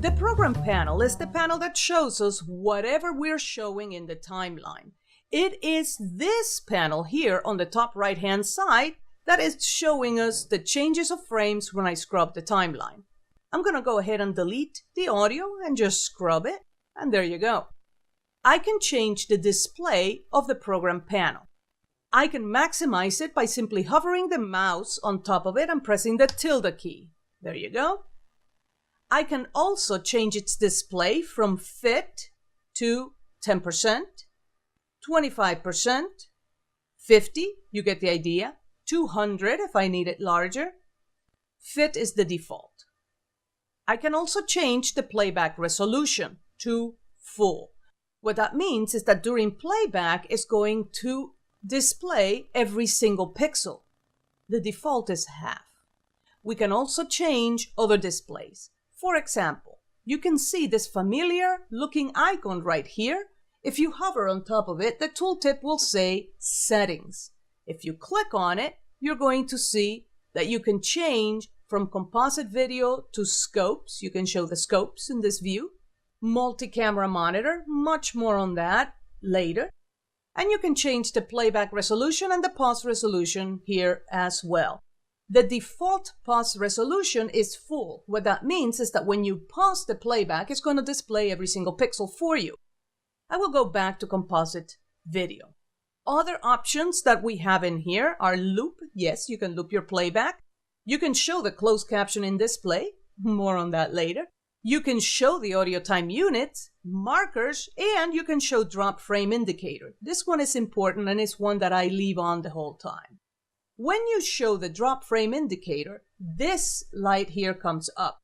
The program panel is the panel that shows us whatever we're showing in the timeline. It is this panel here on the top right-hand side that is showing us the changes of frames when I scrub the timeline. I'm going to go ahead and delete the audio and just scrub it, and there you go. I can change the display of the program panel. I can maximize it by simply hovering the mouse on top of it and pressing the tilde key. There you go. I can also change its display from fit to 10%, 25%, 50, you get the idea, 200 if I need it larger. Fit is the default. I can also change the playback resolution to full. What that means is that during playback, it's going to display every single pixel. The default is half. We can also change other displays. For example, you can see this familiar looking icon right here. If you hover on top of it, the tooltip will say Settings. If you click on it, you're going to see that you can change from composite video to scopes. You can show the scopes in this view. Multi-camera monitor, much more on that later. And you can change the playback resolution and the pause resolution here as well. The default pause resolution is full. What that means is that when you pause the playback, it's going to display every single pixel for you. I will go back to composite video. Other options that we have in here are loop. Yes, you can loop your playback. You can show the closed caption in display. More on that later. You can show the audio time units, markers, and you can show drop frame indicator. This one is important and it's one that I leave on the whole time. When you show the drop frame indicator, this light here comes up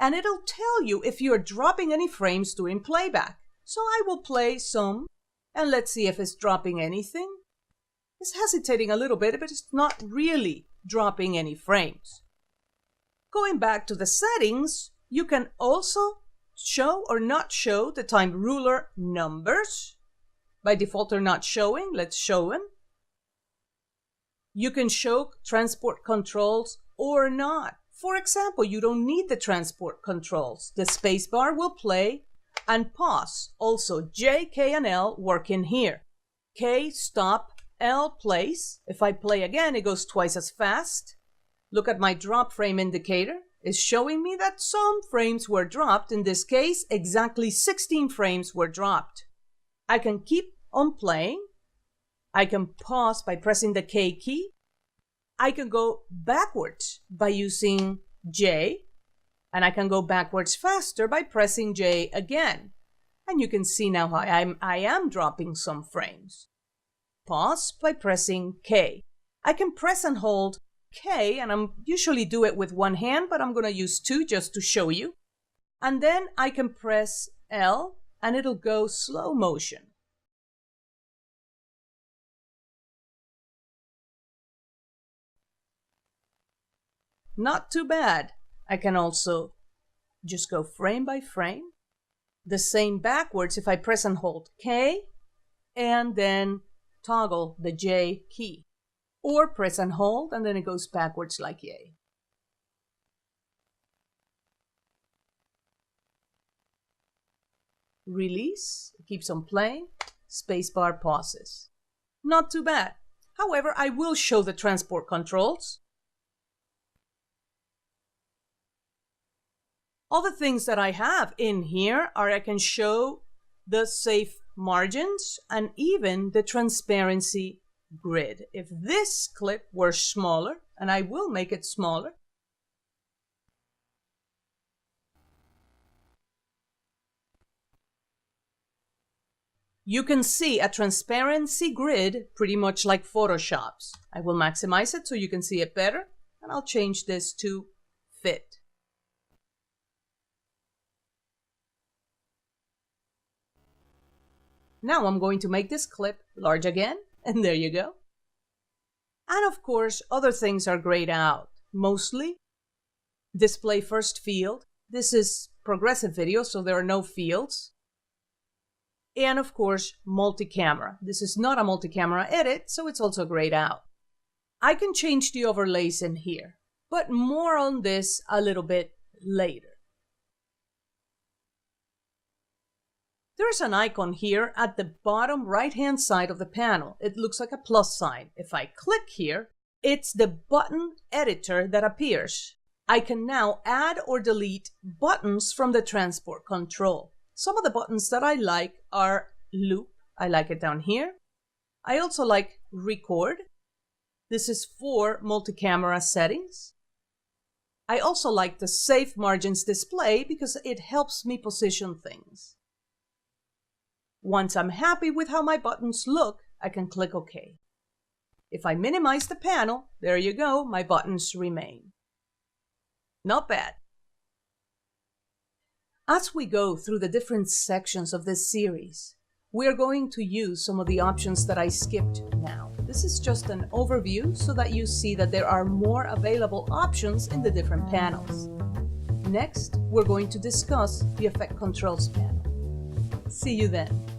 and it'll tell you if you're dropping any frames during playback. So I will play some and let's see if it's dropping anything. It's hesitating a little bit, but it's not really dropping any frames. Going back to the settings, you can also show or not show the time ruler numbers. By default, they're not showing. Let's show them. You can show transport controls or not. For example, you don't need the transport controls. The spacebar will play and pause. Also, J, K, and L work in here. K, stop, L, place. If I play again, it goes twice as fast. Look at my drop frame indicator. It's showing me that some frames were dropped. In this case, exactly 16 frames were dropped. I can keep on playing. I can pause by pressing the K key. I can go backwards by using J. And I can go backwards faster by pressing J again. And you can see now how I am dropping some frames. Pause by pressing K. I can press and hold K, and I usually do it with one hand, but I'm going to use two just to show you. And then I can press L, and it'll go slow motion. Not too bad. I can also just go frame by frame. The same backwards if I press and hold K, and then toggle the J key. Or press and hold, and then it goes backwards like yay. Release, it keeps on playing, spacebar pauses. Not too bad. However, I will show the transport controls. Other things that I have in here are I can show the safe margins and even the transparency grid. If this clip were smaller, and I will make it smaller, you can see a transparency grid pretty much like Photoshop's. I will maximize it so you can see it better, and I'll change this to fit. Now I'm going to make this clip large again, and there you go. And of course, other things are grayed out. Mostly, display first field. This is progressive video, so there are no fields. And of course, multi-camera. This is not a multi-camera edit, so it's also grayed out. I can change the overlays in here, but more on this a little bit later. There's an icon here at the bottom right-hand side of the panel. It looks like a plus sign. If I click here, it's the button editor that appears. I can now add or delete buttons from the transport control. Some of the buttons that I like are loop. I like it down here. I also like record. This is for multi-camera settings. I also like the save margins display because it helps me position things. Once I'm happy with how my buttons look, I can click OK. If I minimize the panel, there you go, my buttons remain. Not bad. As we go through the different sections of this series, we are going to use some of the options that I skipped now. This is just an overview so that you see that there are more available options in the different panels. Next, we're going to discuss the Effect Controls panel. See you then.